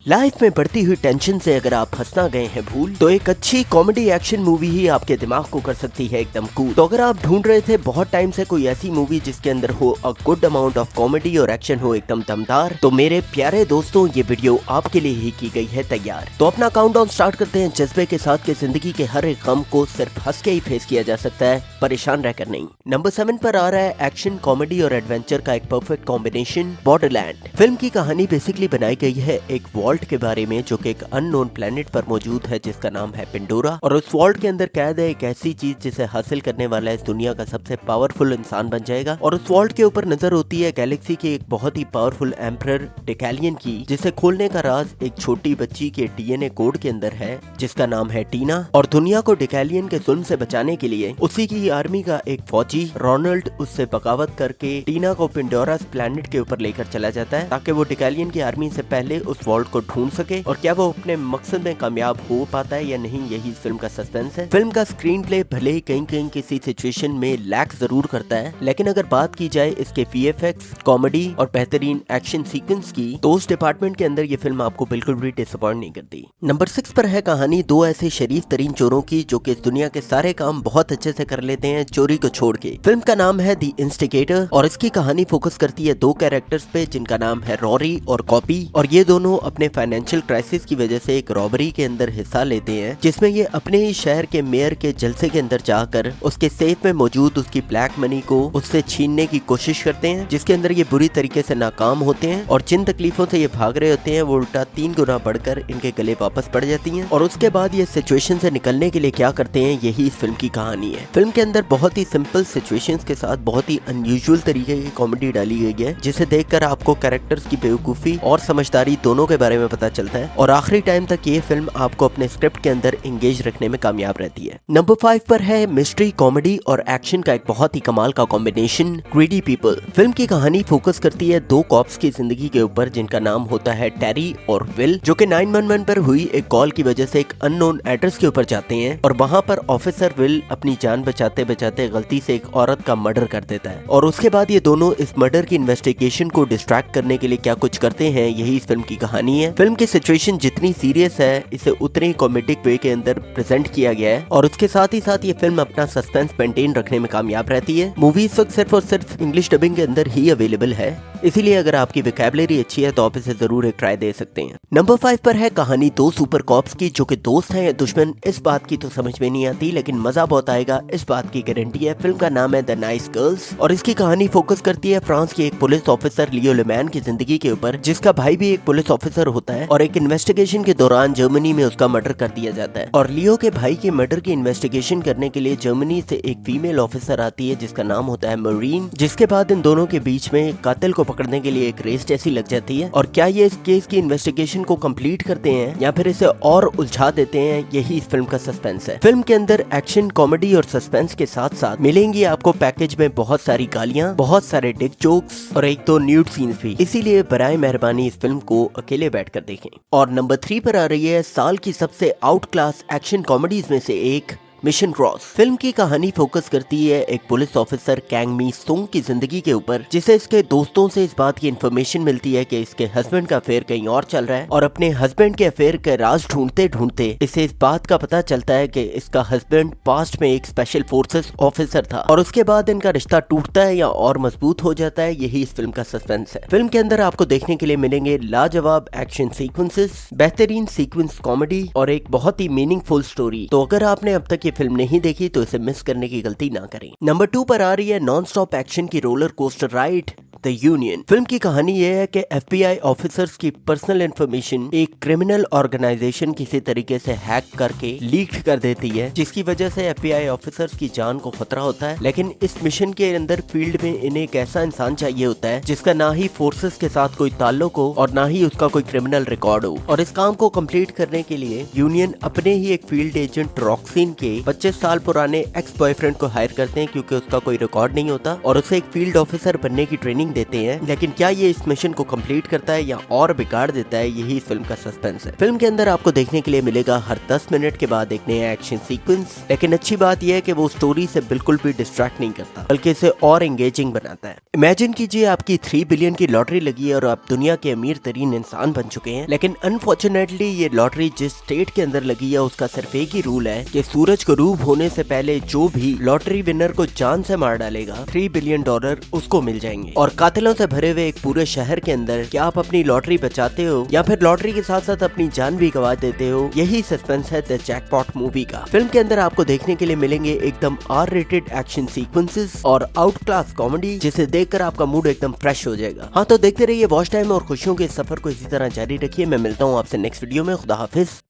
Life में बढ़ती हुई टेंशन से अगर आप फंसना गए हैं भूल, तो एक अच्छी कॉमेडी एक्शन मूवी ही आपके दिमाग को कर सकती है एकदम कूल। तो अगर आप ढूंढ रहे थे बहुत टाइम से कोई ऐसी मूवी जिसके अंदर हो a good amount of comedy और एक्शन हो एकदम दमदार, तो मेरे प्यारे दोस्तों ये वीडियो आपके लिए ही की गई है तैयार। तो अपना काउंटडाउन स्टार्ट करते हैं जज्बे के साथ कि जिंदगी के हर एक गम को सिर्फ हंस के ही फेस किया जा सकता है, परेशान रहकर नहीं। नंबर 7 पर आ रहा है एक्शन, कॉमेडी और एडवेंचर का एक परफेक्ट कॉम्बिनेशन, बॉर्डरलैंड। फिल्म की कहानी बेसिकली बनाई गई है एक वॉल्ट के बारे में जो कि एक अननोन प्लेनेट पर मौजूद है जिसका नाम है पेंडोरा, और उस वॉल्ट के अंदर कैद है एक ऐसी चीज जिसे हासिल करने वाला इस दुनिया का सबसे पावरफुल इंसान बन जाएगा। और उस वॉल्ट के ऊपर नजर होती है गैलेक्सी के एक बहुत ही पावरफुल एम्परर डेकालियन की, जिसे खोलने का राज एक छोटी बच्ची के डीएनए कोड के अंदर है जिसका नाम है टीना। और दुनिया को डेकालियन के जुल्म से बचाने के लिए उसी की आर्मी का एक फौजी रोनाल्ड उससे बगावत करके टीना को पेंडोरा प्लेनेट के ऊपर लेकर चला जाता है ताकि वो डेकालियन की आर्मी से पहले उस वॉल्ट को ढूंढ सके। और क्या वो अपने मकसद में कामयाब हो पाता है या नहीं, यही फिल्म का सस्पेंस है। फिल्म का स्क्रीन प्ले भले ही कहीं कहीं किसी सिचुएशन में लैक जरूर करता है, लेकिन अगर बात की जाए इसके वीएफएक्स, कॉमेडी और बेहतरीन एक्शन सीक्वेंस की, तो उस डिपार्टमेंट के अंदर ये फिल्म आपको बिल्कुल भी डिसअपॉइंट नहीं करती। नंबर 6 पर है कहानी दो ऐसे शरीफ तरीन चोरों की जो कि इस दुनिया के सारे काम बहुत अच्छे से कर लेते हैं चोरी को छोड़ के। फिल्म का नाम है द इंस्टिगेटर और इसकी कहानी फोकस करती है दो कैरेक्टर्स पे जिनका नाम है रॉरी और कॉपी। और ये दोनों अपने फाइनेंशियल क्राइसिस की वजह से एक रॉबरी के अंदर हिस्सा लेते हैं जिसमें ये अपने ही शहर के मेयर के जलसे के अंदर जाकर उसके सेफ में मौजूद उसकी ब्लैक मनी को उससे छीनने की कोशिश करते हैं, जिसके अंदर ये बुरी तरीके से नाकाम होते हैं। और जिन तकलीफों से ये भाग रहे होते हैं वो उल्टा 3 गुना बढ़कर इनके गले वापस पड़ जाती हैं। और उसके बाद ये सिचुएशन से निकलने के लिए क्या करते हैं, यही इस फिल्म की कहानी है। फिल्म के अंदर बहुत ही सिंपल सिचुएशंस के साथ बहुत ही अनयूजुअल तरीके की कॉमेडी डाली गई है जिसे देखकर आपको कैरेक्टर्स की बेवकूफी और समझदारी दोनों के बारे में पता चलता है। और आखिरी टाइम तक ये फिल्म आपको अपने स्क्रिप्ट के अंदर एंगेज रखने में कामयाब रहती है। नंबर 5 पर है मिस्ट्री, कॉमेडी और एक्शन का एक बहुत ही कमाल का कॉम्बिनेशन, ग्रीडी पीपल। फिल्म की कहानी फोकस करती है दो कॉप्स की जिंदगी के ऊपर जिनका नाम होता है टेरी और विल, जो कि 911 पर हुई एक कॉल की वजह से एक अननोन एड्रेस के ऊपर जाते हैं। और वहाँ पर ऑफिसर विल अपनी जान बचाते बचाते गलती से एक औरत का मर्डर कर देता है। और उसके बाद ये दोनों इस मर्डर की इन्वेस्टिगेशन को डिस्ट्रैक्ट करने के लिए क्या कुछ करते हैं, यही इस फिल्म की कहानी है। फिल्म की सिचुएशन जितनी सीरियस है इसे उतने ही कॉमेडिक वे के अंदर प्रेजेंट किया गया है और उसके साथ ही साथ ये फिल्म अपना सस्पेंस मेंटेन रखने में कामयाब रहती है। मूवी इस वक्त सिर्फ और सिर्फ इंग्लिश डबिंग के अंदर ही अवेलेबल है, इसीलिए अगर आपकी वोकैबुलरी अच्छी है तो आप इसे जरूर एक ट्राई दे सकते हैं। नंबर 5 पर है कहानी दो सुपर कॉप्स की जो कि दोस्त हैं या दुश्मन, इस बात की तो समझ में नहीं आती, लेकिन मजा बहुत आएगा इस बात की गारंटी है। फिल्म का नाम है द नाइस गर्ल्स और इसकी कहानी फोकस करती है फ्रांस के एक पुलिस ऑफिसर लियो लेमैन की जिंदगी के ऊपर, जिसका भाई भी एक पुलिस ऑफिसर होता है। और एक इन्वेस्टिगेशन के दौरान जर्मनी में उसका मर्डर कर दिया जाता है और लियो के भाई के मर्डर की इन्वेस्टिगेशन करने के लिए जर्मनी से एक फीमेल ऑफिसर आती है जिसका नाम होता है मरीन, जिसके बाद इन दोनों के बीच में कातिल को पकड़ने के लिए एक रेस जैसी लग जाती है। और क्या ये इस केस की इन्वेस्टिगेशन को कंप्लीट करते हैं या फिर इसे और उलझा देते हैं, यही इस फिल्म का सस्पेंस है। फिल्म के अंदर एक्शन, कॉमेडी और सस्पेंस के साथ साथ मिलेंगी आपको पैकेज में बहुत सारी गालियां, बहुत सारे डिक जोक्स और एक दो न्यूड सीन्स भी, इसीलिए बराए मेहरबानी इस फिल्म को अकेले बैठकर देखें। और नंबर 3 पर आ रही है साल की सबसे आउट क्लास एक्शन कॉमेडीज में से एक, मिशन क्रॉस। फिल्म की कहानी फोकस करती है एक पुलिस ऑफिसर कैंग मी सोंग की जिंदगी के ऊपर, जिसे इसके दोस्तों से इस बात की इन्फॉर्मेशन मिलती है कि इसके हस्बैंड का अफेयर कहीं और चल रहा है। और अपने हस्बैंड के अफेयर के राज ढूंढते ढूंढते इसे इस बात का पता चलता है कि इसका हस्बैंड पास्ट में एक स्पेशल फोर्सेस ऑफिसर था। और उसके बाद इनका रिश्ता टूटता है या और मजबूत हो जाता है, यही इस फिल्म का सस्पेंस है। फिल्म के अंदर आपको देखने के लिए मिलेंगे लाजवाब एक्शन सीक्वेंसेस, बेहतरीन सीक्वेंस कॉमेडी और एक बहुत ही मीनिंगफुल स्टोरी। तो अगर आपने अब तक ये फिल्म नहीं देखी तो इसे मिस करने की गलती ना करें। नंबर 2 पर आ रही है नॉन स्टॉप एक्शन की roller coaster ride, the union. Film की कहानी यह है कि एफबीआई ऑफिसर्स की पर्सनल इंफॉर्मेशन एक क्रिमिनल ऑर्गेनाइजेशन किसी तरीके से हैक करके लीक कर देती है, जिसकी वजह से एफबीआई ऑफिसर्स की जान को खतरा होता है। लेकिन इस मिशन के अंदर फील्ड में इन्हें एक ऐसा इंसान चाहिए होता है जिसका ना ही फोर्सेस के साथ कोई ताल्लुक हो और ना ही उसका कोई क्रिमिनल रिकॉर्ड हो। और इस काम को कंप्लीट करने के लिए यूनियन अपने ही एक फील्ड एजेंट रॉक्सिन के 25 साल पुराने एक्स बॉयफ्रेंड को हायर करते हैं क्योंकि उसका कोई रिकॉर्ड नहीं होता और उसे एक फील्ड ऑफिसर बनने की ट्रेनिंग वार्निंग देते हैं, लेकिन क्या ये इस मिशन को कंप्लीट करता है या और बिगाड़ देता है, यही इस फिल्म का सस्पेंस है। फिल्म के अंदर आपको देखने के लिए मिलेगा हर 10 मिनट के बाद एक नया एक्शन सीक्वेंस, लेकिन अच्छी बात यह है कि वो स्टोरी से बिल्कुल भी डिस्ट्रैक्ट नहीं करता, बल्कि इसे और एंगेजिंग बनाता है। इमेजिन कीजिए आपकी 3 बिलियन की लॉटरी लगी है और आप दुनिया के अमीर तरीन इंसान बन चुके हैं, लेकिन अनफॉर्चुनेटली ये लॉटरी जिस स्टेट के अंदर लगी है उसका सिर्फ एक ही रूल है कि सूरज गरूब होने से पहले जो भी लॉटरी विनर को जान से मार डालेगा $3 बिलियन उसको मिल जाएंगे। और कातिलों से भरे हुए एक पूरे शहर के अंदर क्या आप अपनी लॉटरी बचाते हो या फिर लॉटरी के साथ साथ अपनी जान भी गवा देते हो, यही सस्पेंस है द जैकपॉट मूवी का। फिल्म के अंदर आपको देखने के लिए मिलेंगे एकदम R-rated एक्शन सीक्वेंसेस और आउट क्लास कॉमेडी, जिसे देखकर आपका मूड एकदम फ्रेश हो जाएगा। हाँ, तो देखते रहिए वॉच टाइम और खुशियों के सफर को इसी तरह जारी रखिए। मैं मिलता हूँ आपसे नेक्स्ट वीडियो में। खुदा हाफिज।